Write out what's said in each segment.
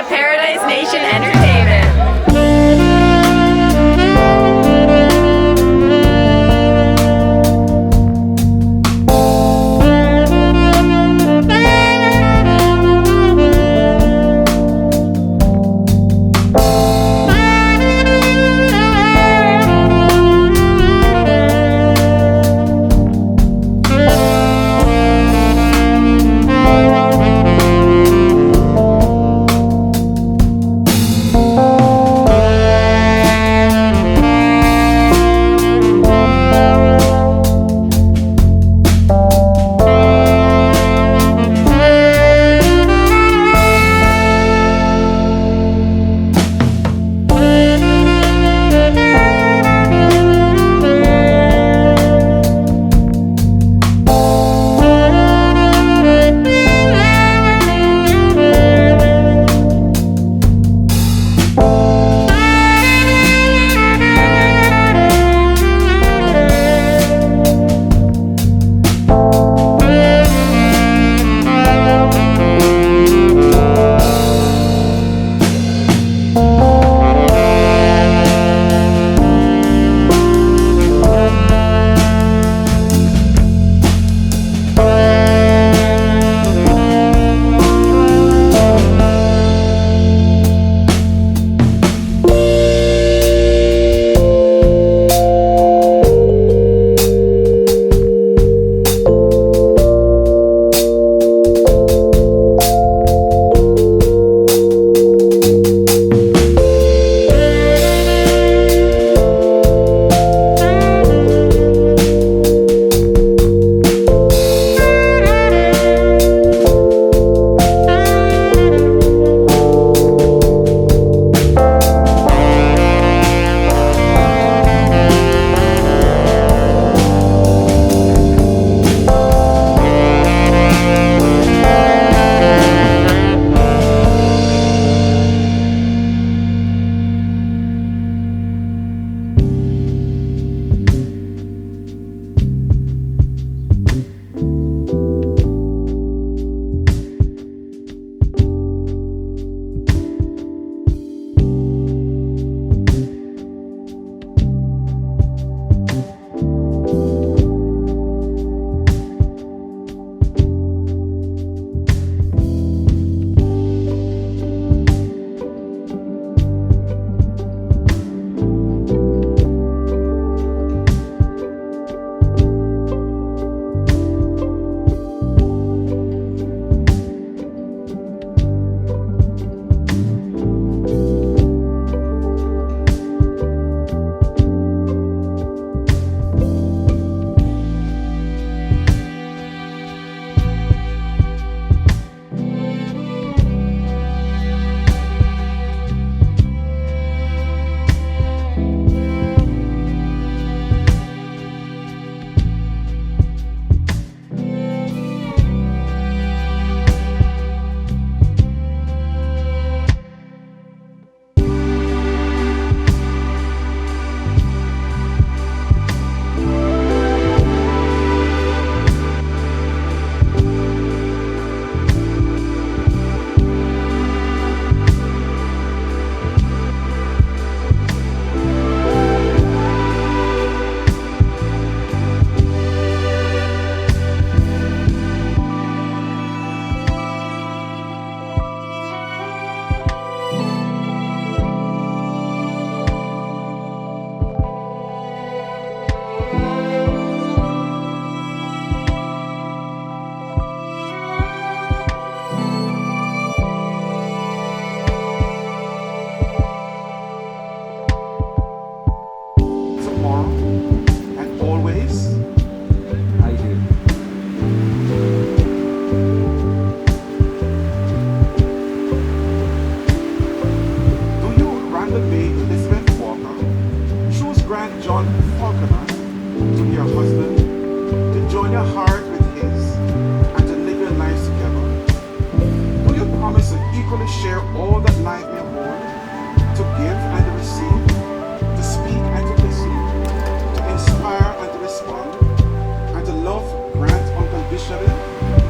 Paradise Nation Entertainment.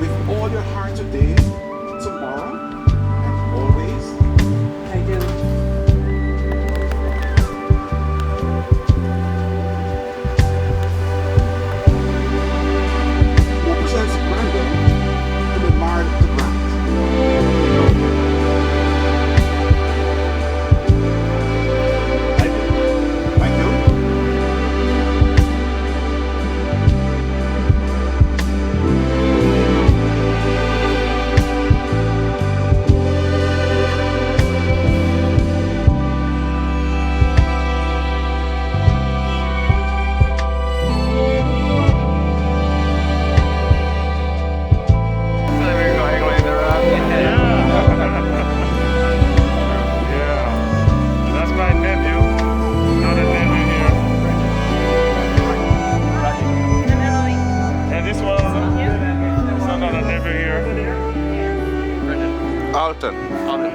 With all your heart today, tomorrow, and always.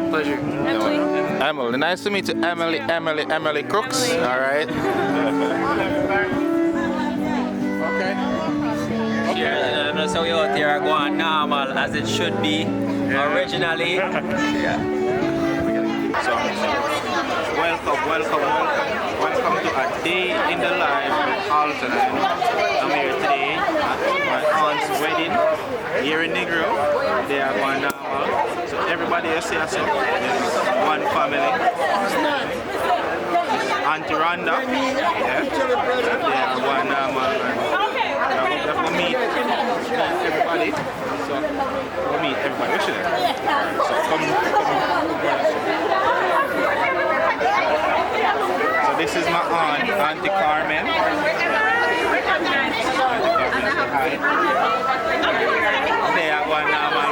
Pleasure. Emily. Nice to meet you, Emily Crooks. All right. Okay. Yeah, so we out here are going normal as it should be originally. Yeah. So, welcome to a day in the life of ALTON. I'm here today at my aunt's wedding here in Negro. They are going normal. So everybody you see us, one family. Auntie Rhanda, yeah, they are going normal. We're going to meet everybody. So we'll meet everybody. So come. So this is my aunt, Auntie Carmen. They are going normal.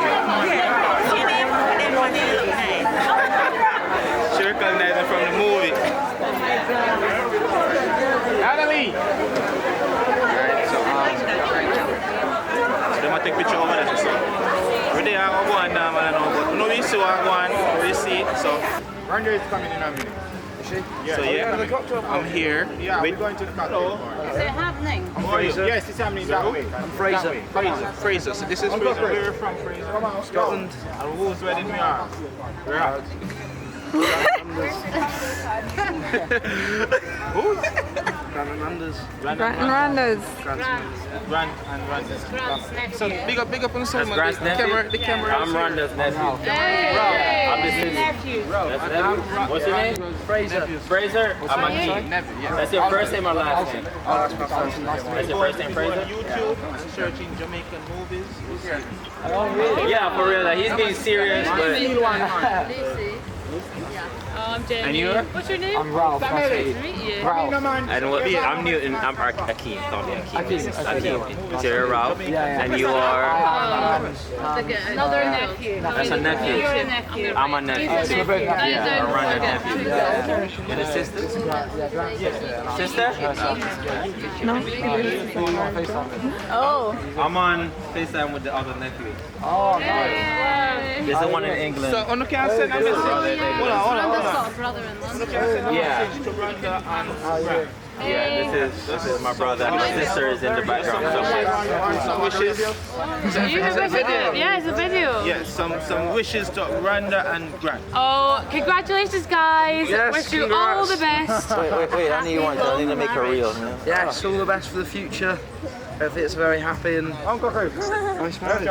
She recognized them from the movie. Natalie! Alright, so they might take a picture over there. So where they are going normal and all, but no we see what going, we see it, so Rhanda is coming in a minute. Is she? Yeah. so yeah, I'm here. Yeah, with we're going to the cocktail party. Is it happening? Fraser. Yes, it's happening that way. I'm Fraser. Fraser. So this is Fraser. Where are you from, Fraser? Come on, Scotland. And whose wedding we are? We're at. Who's? Rhanda's. Rhanda's. Rhanda's. So big up on someone. Grant's nephew? The camera. I'm Rhonda's nephew. I'm his nephew. That's nephew. What's your name? Fraser? I'm a key. That's your first name or last name? That's your first name, Fraser? YouTube and searching Jamaican movies. Yeah, for real. Like, he's being serious, but... I'm Jamie. And you? What's your name? I'm Ralph. Nice to meet you. And what, I'm Newton. I'm Akeem. Call me Akeem. So you're Ralph. And you are... Another nephew. That's a nephew. You're a nephew. I'm a nephew. Yeah, I'm Rhonda's nephew. And a sister? Sister? Oh. I'm on FaceTime with the other nephew. Oh, nice. There's the one in England. So on the can send a message. Hold on. Rhonda's got a brother in London. Yeah. To Rhanda and Yeah, this is my brother. And my sister is in the background somewhere. some wishes. You have a video? Yeah, it's a video. Yes, some wishes to Rhanda and Grant. Oh, congratulations, guys. Yes, Wish you all the best. Wait, I need one. I need to make her real. Yes, all the best for the future. Hopefully it's very happy and Uncle Who? nice marriage.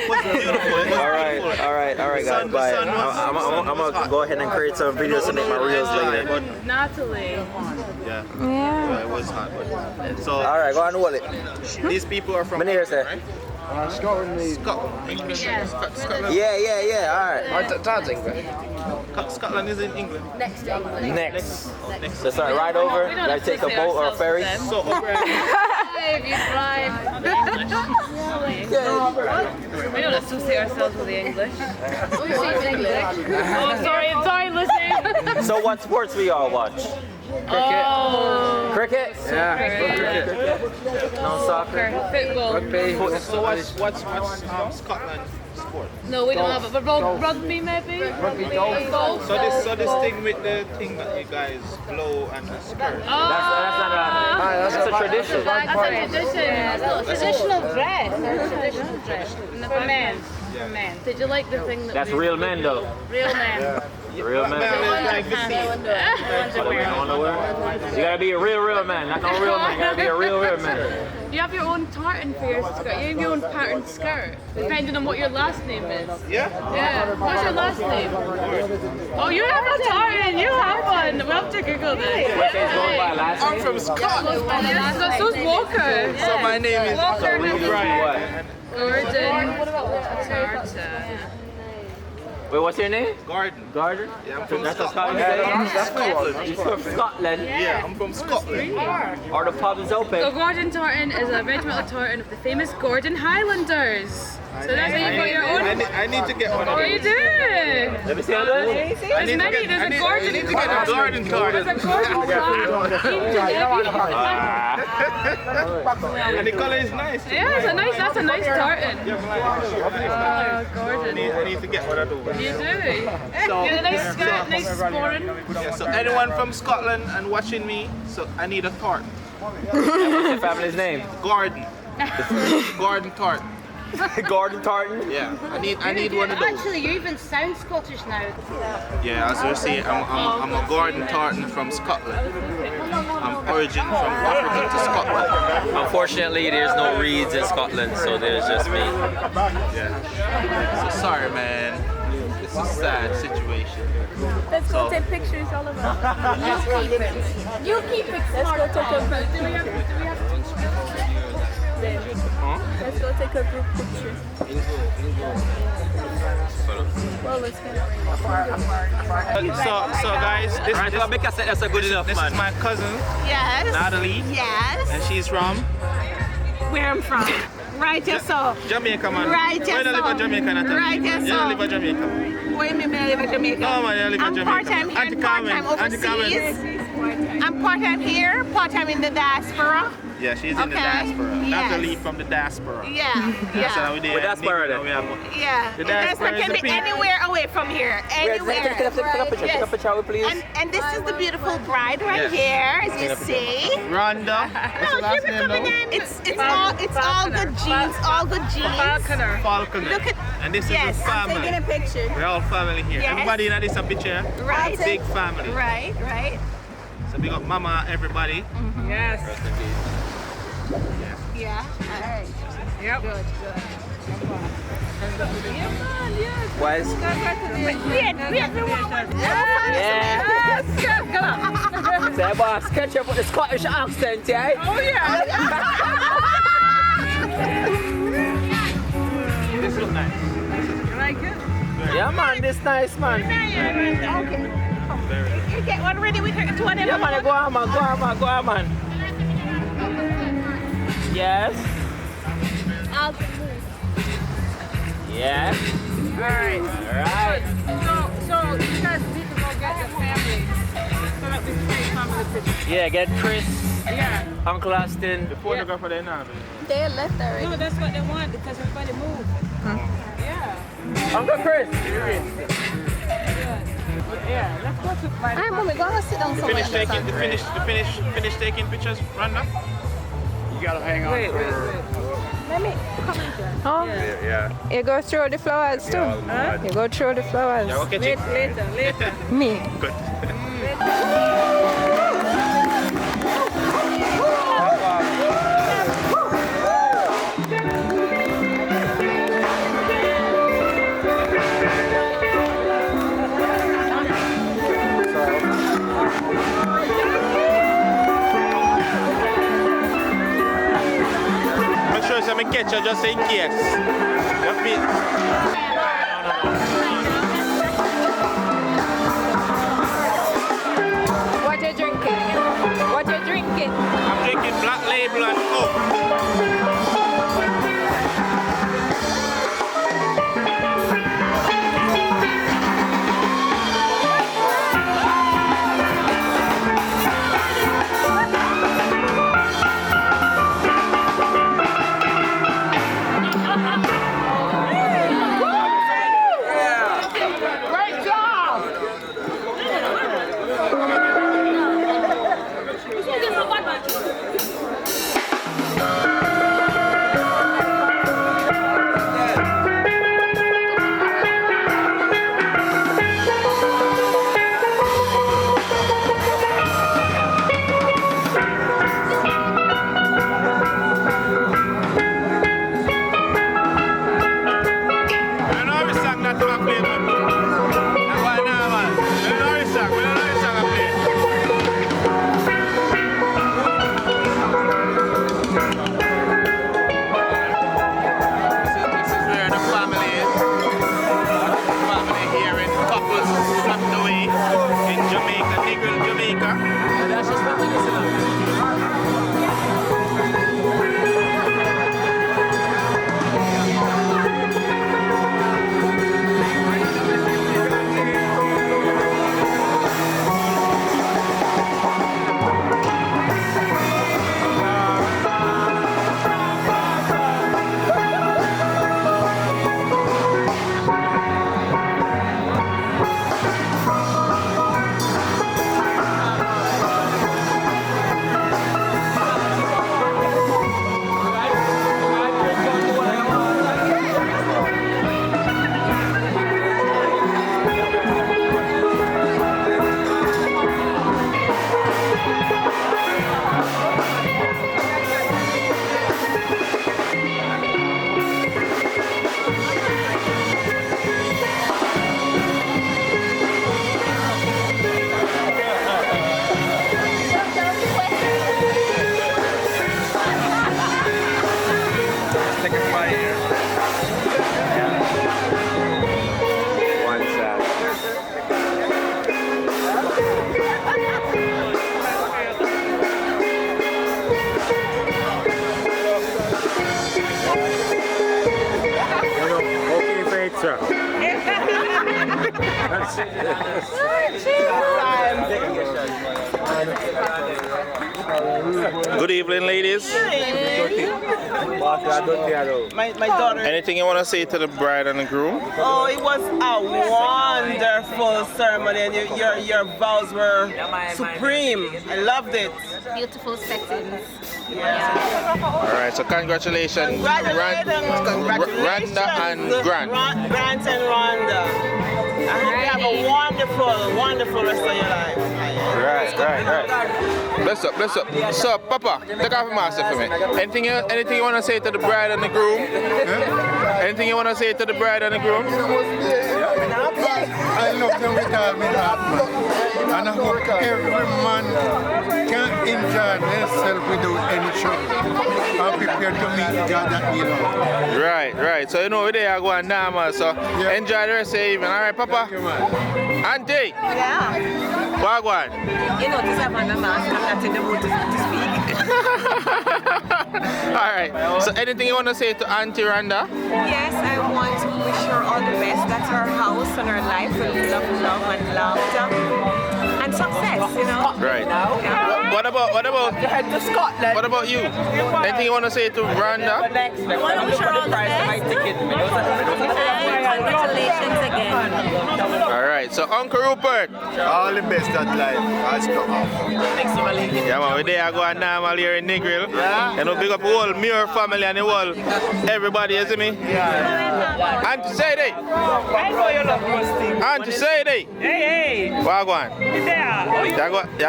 What's beautiful? All right, guys. Bye. I'm gonna go ahead and create some videos to make my reels later. Natalie. Yeah, it was hot. So All right, go on the wallet. these people are from My neighbor's there. Scotland. Scotland. England. Yeah. Scotland. Yeah. All right. My dad's English. Scotland is in England. Next to England. Next. So sorry, right over. We don't Gotta have to take a say boat or a ourselves ferry. then. So over You drive. We don't associate ourselves with the English. Oh, sorry, listen. So what sports we all watch? Oh. Cricket? Yeah. Cricket. No soccer. Football. Rugby. So what's Scotland sport? No, we don't have it. But rugby maybe? Rugby, golf. So this thing with the thing that you guys blow and the skirt. Oh. That's a tradition. That's a tradition. Traditional dress. Traditional dress. For men. For men. Did you like the thing that That's real men though. Real men. Real men. Like the scene. Underwear. You gotta be a real man. Not no real man. You gotta be a real man. You have your own tartan for your skirt. You have your own patterned skirt, depending on what your last name is. Yeah? Yeah. What's your last name? Oh, you have a tartan. You have one. We'll have to Google this. What thing's going by last I'm name? from Scotland. So's Walker. So my name is Walker. What? Gordon. Tartan. Wait, what's your name? Garden. Gardner? Yeah, I'm from That's a Scotland. Scotland. You're from Scotland. Yeah, I'm from Scotland. Are the pubs So open? Gordon tartan is a regimental tartan of the famous Gordon Highlanders. So that's how you got your own? I need to get one of Oh, you those. do? Let me see how that. There's many. There's a garden. I need to get a garden card. There's a garden card. And the color is nice. Yeah, it's a nice. That's a nice tartan. Oh, gorgeous. I need to get one of those. You do. Get a nice skirt, nice sporting. Yeah, so anyone from Scotland and watching me, so I need a tart. What's your family's name? Garden. Garden tart. Garden tartan. Yeah, I need one of those. Actually, you even sound Scottish now. Yeah, as you see, I'm a garden tartan from Scotland. I'm origin from Africa to Scotland. Unfortunately, there's no reeds in Scotland, so there's just me. Yeah. So sorry, man. This is a sad situation. Let's go take pictures, all of us. You keep it. Let's go take a group. Let's go take a group picture. Well, let's go. So guys, this That's a good enough, is man. my cousin, Yes. Natalie, Yes. and she's from Where I'm from. Right, yes, so. Jamaica, man. Right, yes, Where do you live in so. Jamaica, Natalie? Right, yes, You so. don't live in Jamaica. Where do you live in Jamaica? No, man, you live in I'm Jamaica. part-time here Auntie and Carmen, part-time Auntie Carmen. overseas. I'm part-time here, part-time in the diaspora. Yeah, she's in the Okay. diaspora. Yes. Natalie from the diaspora. Yeah, That's how yeah. we did. With diaspora then? We have Yeah. The The diaspora diaspora is can the be people. anywhere away from here. Anywhere. Take a picture, please. And this is the beautiful bride right Yes. here, as you see. Rhonda. What's the last name though? It's all good genes, all good genes. Falconer. Falconer. Look at- And this Yes. is the family. Taking a picture. We're all family here. Yes. Everybody in this a picture. Right. Big family. Right, right. So we got mama, everybody. Yes. Yeah. All right. Yep. Good, good. Wise. We had the one. Yeah. Come on. Say, boss, catch up with the Scottish accent, yeah? Oh, yeah. This looks nice. You like it? Yeah, man, this nice, man. Okay. You get one ready with her to whatever. Yeah, man, go on, man, go on, man, go on, man. Yes. Yes. Alright. Alright. So you guys need to go get your family. So that we can take family pictures. Yeah, get Chris, Yeah. Uncle Austin. The photographer there now. They left already. No, that's what they want because everybody moved. Yeah. Uncle Chris. Yeah. Let's go to my. Alright, mommy, go and sit down somewhere. Finish taking pictures, Rhonda. You gotta hang on. Wait. Let me come in there. Oh, Yeah. you go throw the flowers too. You go throw the flowers. Yeah, okay, chick. Later. Me. Good. Make sure some catch her just in case. Your feet. What you drinking? What you drinking? I'm drinking Black Label and Coke. You know every song that I play, man. That's why now, man. You know every song I play. This is where the family is. Family here in couples swept away in Jamaica, Negril, Jamaica. That's just what we listen to. Good evening, ladies. My daughter. Anything you want to say to the bride and the groom? Oh, it was a wonderful ceremony, and your vows were supreme. I loved it. Beautiful settings. All right, so congratulations, Rhanda and Grant. Grant and Rhanda. I hope you have a wonderful rest of your life. Right. Bless up. So, Papa, take off your mask for me. Anything you want to say to the bride and the groom? Anything you want to say to the bride and the groom? I love them with all my heart, man. And I hope every man can enjoy themselves without any trouble. I'm prepared to meet God that he loves. Right. So you know they are going normal. So enjoy the rest of the evening. All right, Papa. Auntie. Yeah. Wagwan. You know, this is my mask. I'm not in the mood to speak. All right. So anything you want to say to Auntie Rhanda? Yes, I want to wish her all the best. That's her house and her life full of love and laughter and success, you know. Right. Yeah. What about you? Anything you want to say to Rhanda? I want to wish her all the best. And congratulations again. All right. So Uncle Rupert. All the best that life has come up. Yeah, man, we there going normal here in Negril. Yeah. You know, big up the whole Muir family and the whole everybody, you see me? Yeah. Auntie Sadie. I know you love Rusty. Auntie Sadie. Hey. Wagwan. You there? You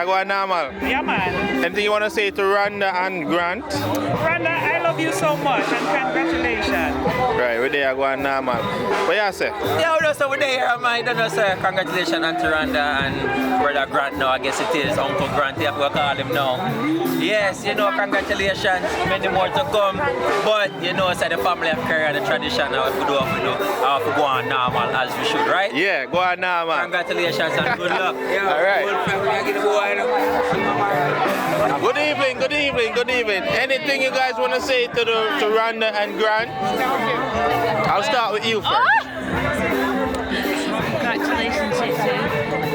going normal? Yeah, man. Anything you want to say to Rhanda and Grant? Rhanda, I love you so much and congratulations. Right, we there going normal. What you say? Yeah, we so we're there, man. I don't know, sir. Congratulations, Auntie Rhanda and Brother Grant now. I guess it is Uncle Grant. You have to call him now. Yes, you know, congratulations. Many more to come. But, you know, it's the family have carried the tradition. Now, if we do what we do, I have to go on normal as we should, right? Yeah, go on normal. Congratulations and good luck. All right. Good evening. Anything you guys want to say to Rhanda and Grant? I'll start with you first. Congratulations, you two.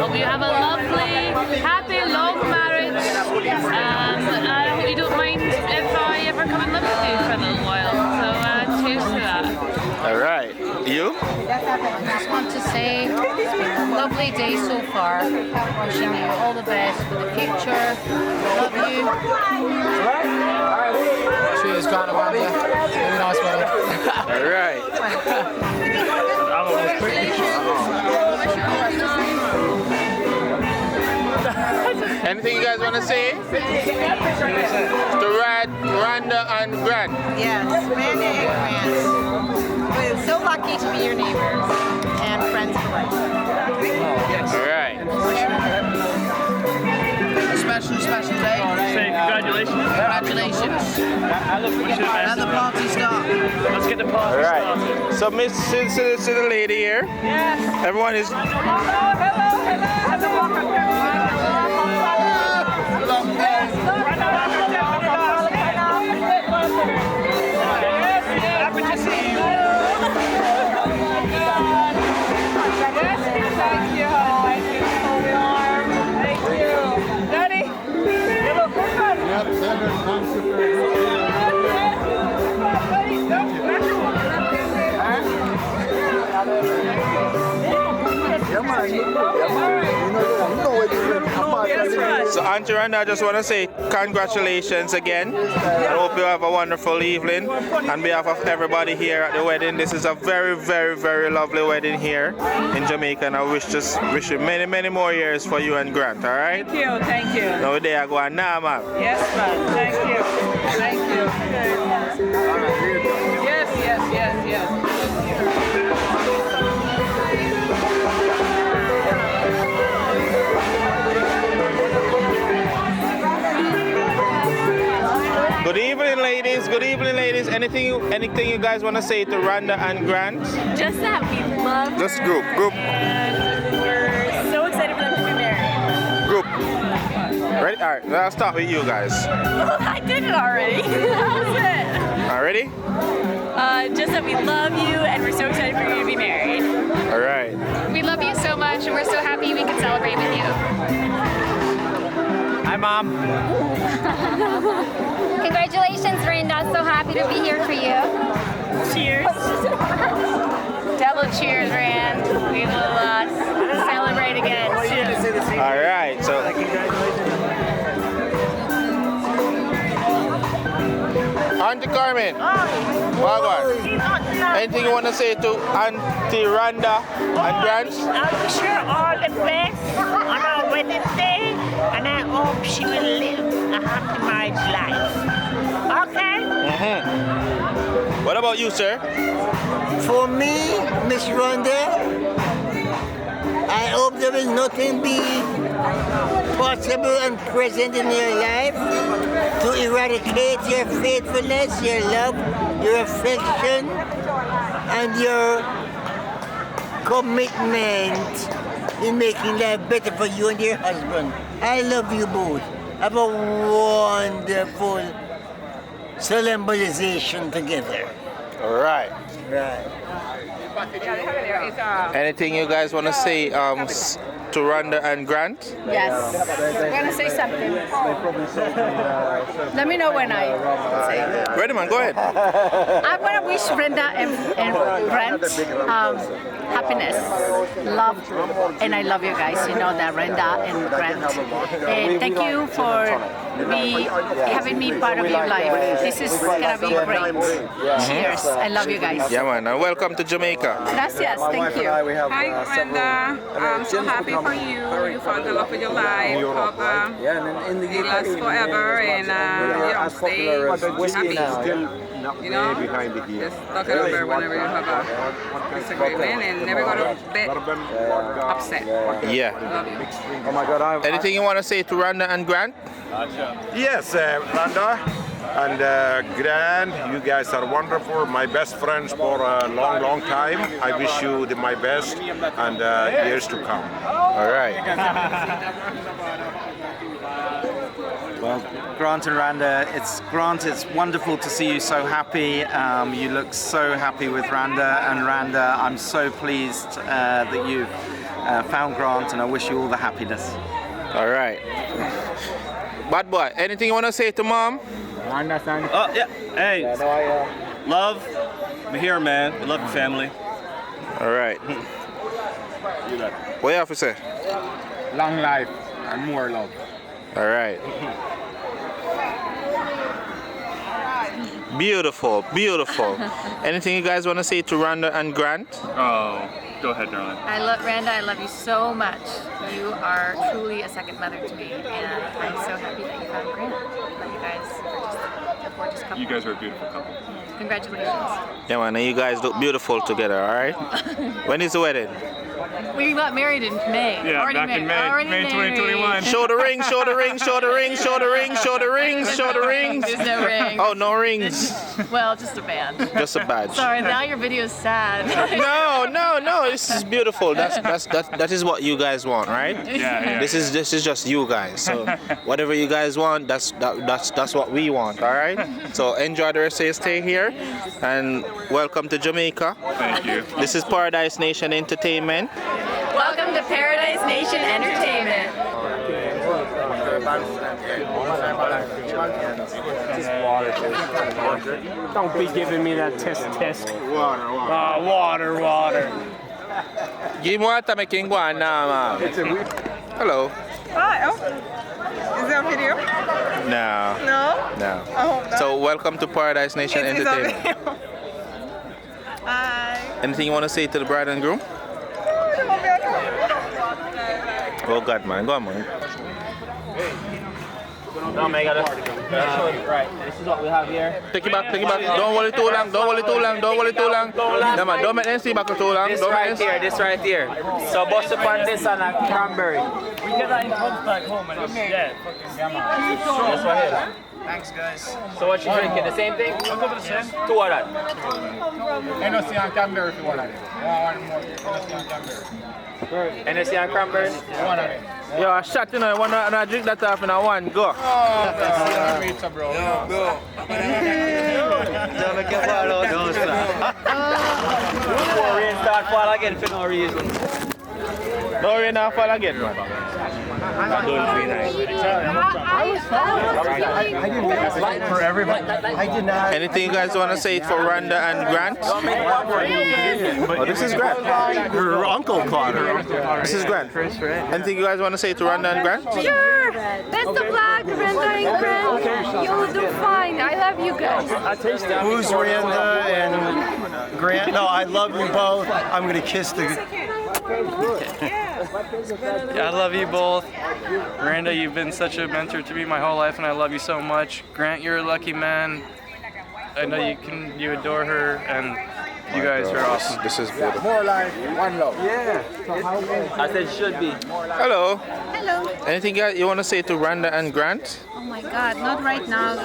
Hope you have a lovely, happy, long marriage. And I hope you don't mind if I ever come and live with you for a little while. So cheers to that. All right. You? I just want to say it's been a lovely day so far. Wishing you all the best for the future. Love you. Cheers, Grant and Rhanda. Really nice wedding. All right. Anything you guys want to say? To Rhanda and Grant? Yes, Rhanda and Grant. We're so lucky to be your neighbors and friends for life. All right. A special day. Say congratulations. Congratulations. And the party start. Let's get the party All right. started. So, Miss, to the lady here. Yes. Everyone is. Happy to see you. Thank you. Daddy, you look good, man. So, Auntie Rhanda, I just want to say congratulations again. I hope you have a wonderful evening. On behalf of everybody here at the wedding, this is a very, very, very lovely wedding here in Jamaica, and I wish you many, many more years for you and Grant. All right? Thank you. Now they are going normal. Yes, man. Thank you. Yes. Good evening, ladies. Anything you guys want to say to Rhanda and Grant? Just that we love Just her group. and we're so excited for them to be married. Group. Ready? All right. I'll start with you guys. I did it already. That was it. All ready? Just that we love you and we're so excited for you to be married. All right. We We love you so much, and we're so happy we can celebrate with you. Hi, Mom. Congratulations, Rhanda. So happy to be here for you. Cheers. Double cheers, Rand. We will celebrate again soon. All right, so Auntie Carmen, anything you want to say to Auntie Rhanda and Grant? I wish her all the best on our wedding day, and I hope she will live a happy married life. Okay? What about you, sir? For me, Miss Rhanda, I hope there will nothing be possible and present in your life to eradicate your faithfulness, your love, your affection, and your commitment in making life better for you and your husband. I love you both. Have a wonderful solemnization together. All right. Right. Anything you guys want to say to Rhanda and Grant? Yes. I'm going to say something. Let me know when I say. Ready, man, go ahead. I'm going to wish Rhanda and Grant happiness, love, and I love you guys. You know that, Rhanda and Grant. And thank you for having me part of your life. This is going to be great. Cheers. I love you guys. Yeah, man, and welcome to Jamaica. Gracias. Thank you. Hi, Rhanda. I'm so happy for you. You found the love of your life. Hope it lasts forever and you stay happy. You know, just talk it over whenever you have a disagreement and never go to bed upset. Yeah. Love you. Oh my God. Anything you want to say to Rhanda and Grant? Yes, Rhanda and Grant, you guys are wonderful. My best friends for a long, long time. I wish you my best and years to come. All right. Well, Grant and Rhanda, it's wonderful to see you so happy. You look so happy with Rhanda, and Rhanda, I'm so pleased that you found Grant, and I wish you all the happiness. All right. Bad boy, anything you want to say to Mom? Oh, yeah. Hey, love. I'm here, man. We love your family. All right. What you have to say? Long life and more love. All right. Beautiful, beautiful. Anything you guys want to say to Rhanda and Grant? Oh, go ahead, darling. I love Rhanda. I love you so much. You are truly a second mother to me, and I'm so happy that you found Grant. That you guys are just a gorgeous couple. You guys are a beautiful couple. Congratulations. Yeah, man, and you guys look beautiful together, all right? When is the wedding? We got married in May. Yeah, Already back in married. May, Already May married. 2021. Show the ring, show the ring, show the ring, show the ring, show the ring, show the rings. There's no rings. Oh, no rings. Well, just a band. Just a badge. Sorry, now your video is sad. No, this is beautiful. That is what you guys want, right? Yeah. This is just you guys. So whatever you guys want, that's what we want, all right? So enjoy the rest of your stay here, and welcome to Jamaica. Thank you. This is Paradise Nation Entertainment. Welcome to Paradise Nation Entertainment. Don't be giving me that test. Water. Give me water, making one now, man. Hello. Hi. Is there a video? No. No? I hope not. So welcome to Paradise Nation It is a Entertainment. video. Hi. Anything you want to say to the bride and groom? Oh God, man, go on, man. No, man, right. This is what we have here. Take it back. Don't hold it too long. No, man, don't make them see back too long. This right here. So bust upon this and a cranberry. We get that in clubs back home and it's This right here. Thanks, guys. So what you drinking? The same thing? I'll go for the same. Two of that. Hennessy and cranberry if you want it. One more. Hennessy and cranberry. Hennessy and cranberry? One of it. Yo, a shot, you know, I drink that off in a one, go. Oh, that's pizza, bro. Don't make it fall out, don't stop. Before rain start fall again for no reason. No, we're not fall again, man. Don't be nice. For everybody. I did not. Anything you guys want to say for Rhanda and Grant? Oh, this is Grant. Her uncle caught her. This is Grant. Anything you guys want to say to Rhanda and Grant? Sure. Best of luck, Rhanda and Grant. You'll do fine. I love you guys. Who's Rhanda and Grant? No, I love you both. I'm going to kiss the... Yeah, I love you both. Rhanda, you've been such a mentor to me my whole life, and I love you so much. Grant, you're a lucky man. I know you adore her, and you guys are awesome. This is beautiful. More life, one love. Yeah. I said should be. Hello. Hello. Anything you want to say to Rhanda and Grant? Oh my God, not right now.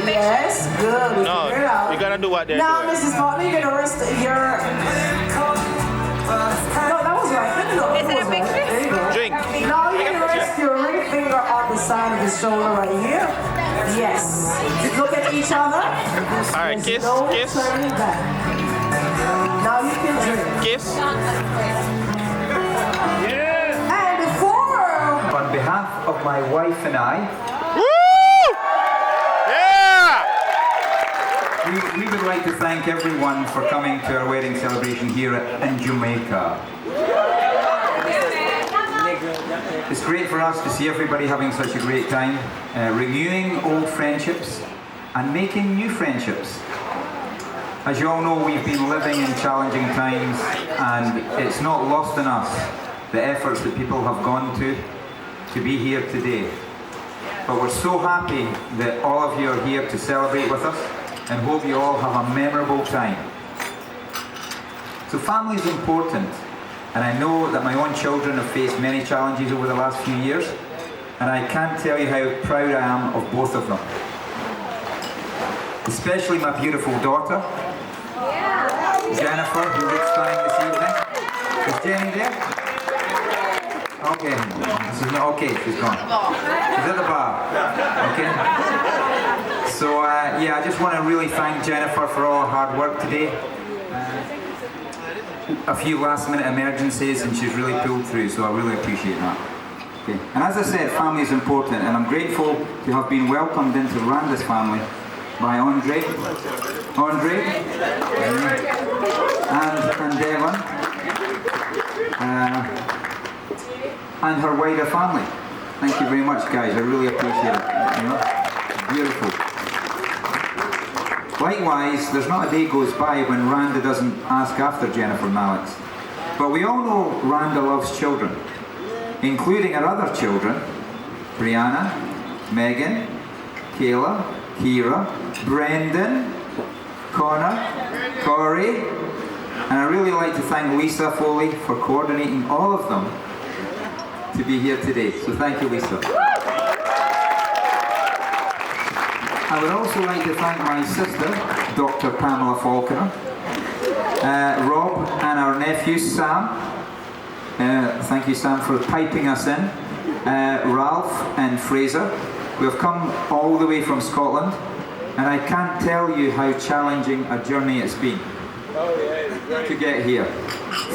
Yes, good. No, you gotta do what they're now, doing. Mrs. Bartley, you're gonna rest your. No, that was right. Is it a big fish? There you go. Drink. Now you can rest your ring finger on the side of the shoulder right here. Yes. Look at each other. All right, kiss, No kiss. turning back. Now you can drink. Kiss. And before. On behalf of my wife and I, we would like to thank everyone for coming to our wedding celebration here in Jamaica. It's great for us to see everybody having such a great time, renewing old friendships and making new friendships. As you all know, we've been living in challenging times, and it's not lost on us the efforts that people have gone to be here today. But we're so happy that all of you are here to celebrate with us, and hope you all have a memorable time. So family is important, and I know that my own children have faced many challenges over the last few years, and I can't tell you how proud I am of both of them. Especially my beautiful daughter, Jennifer, who looks stunning this evening. Is Jenny there? Okay, okay, she's gone. She's at the bar. Okay. So yeah, I just want to really thank Jennifer for all her hard work today. A few last minute emergencies and she's really pulled through, so I really appreciate that. Okay. And as I said, family is important, and I'm grateful to have been welcomed into Rhanda's family by Andre, and Devon, and her wider family. Thank you very much, guys. I really appreciate it. You know? Beautiful. Likewise, there's not a day goes by when Rhanda doesn't ask after Jennifer and Alex. But we all know Rhanda loves children, including her other children, Brianna, Megan, Kayla, Kira, Brendan, Connor, Corey, and I'd really like to thank Lisa Foley for coordinating all of them to be here today. So thank you, Lisa. I would also like to thank my sister, Dr. Pamela Falconer, Rob, and our nephew, Sam. Thank you, Sam, for piping us in. Ralph and Fraser, who have come all the way from Scotland, and I can't tell you how challenging a journey it's been to get here.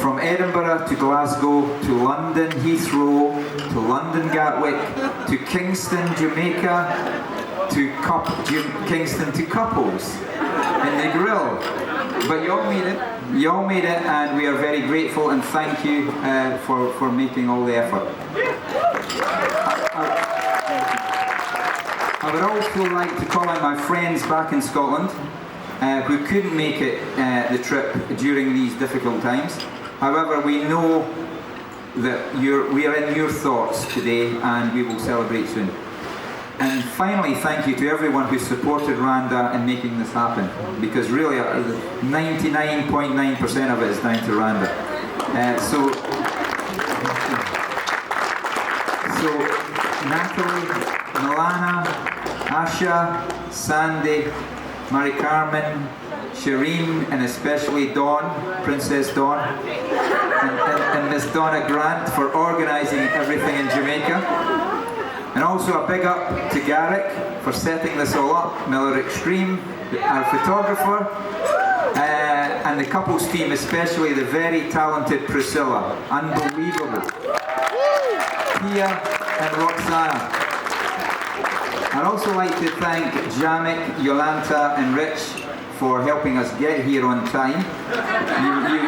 From Edinburgh to Glasgow, to London Heathrow, to London Gatwick, to Kingston, Jamaica, to Kingston to Couples in the grill. But you all made it. You all made it, and we are very grateful, and thank you for making all the effort. I would also like to call out my friends back in Scotland who couldn't make it the trip during these difficult times. However, we know that we are in your thoughts today, and we will celebrate soon. And finally, thank you to everyone who supported Rhanda in making this happen, because really 99.9% of it is down to Rhanda. So Natalie, Milana, Asha, Sandy, Mari Carmen, Shireen, and especially Dawn, Princess Dawn, and Miss Donna Grant for organising everything in Jamaica. And also a big up to Garrick for setting this all up, Miller Extreme, our photographer, and the couples team, especially the very talented Priscilla. Unbelievable. Tia and Roxana. I'd also like to thank Jamek, Yolanta and Rich for helping us get here on time.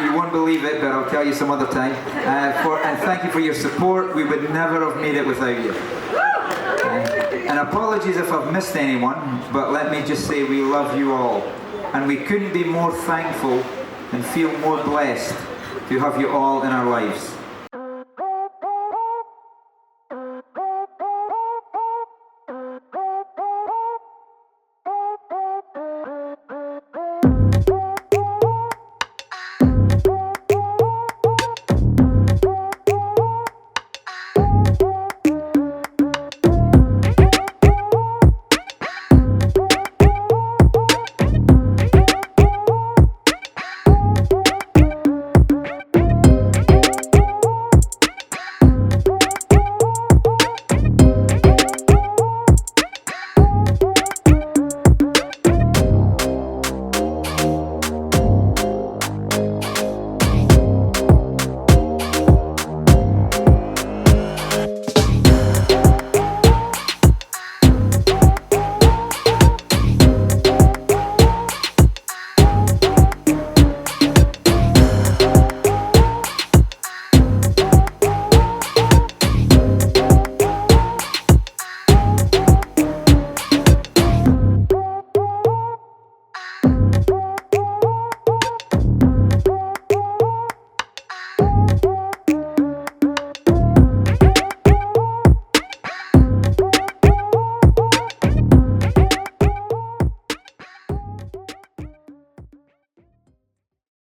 You won't believe it, but I'll tell you some other time. And thank you for your support. We would never have made it without you. And apologies if I've missed anyone, but let me just say we love you all. And we couldn't be more thankful and feel more blessed to have you all in our lives.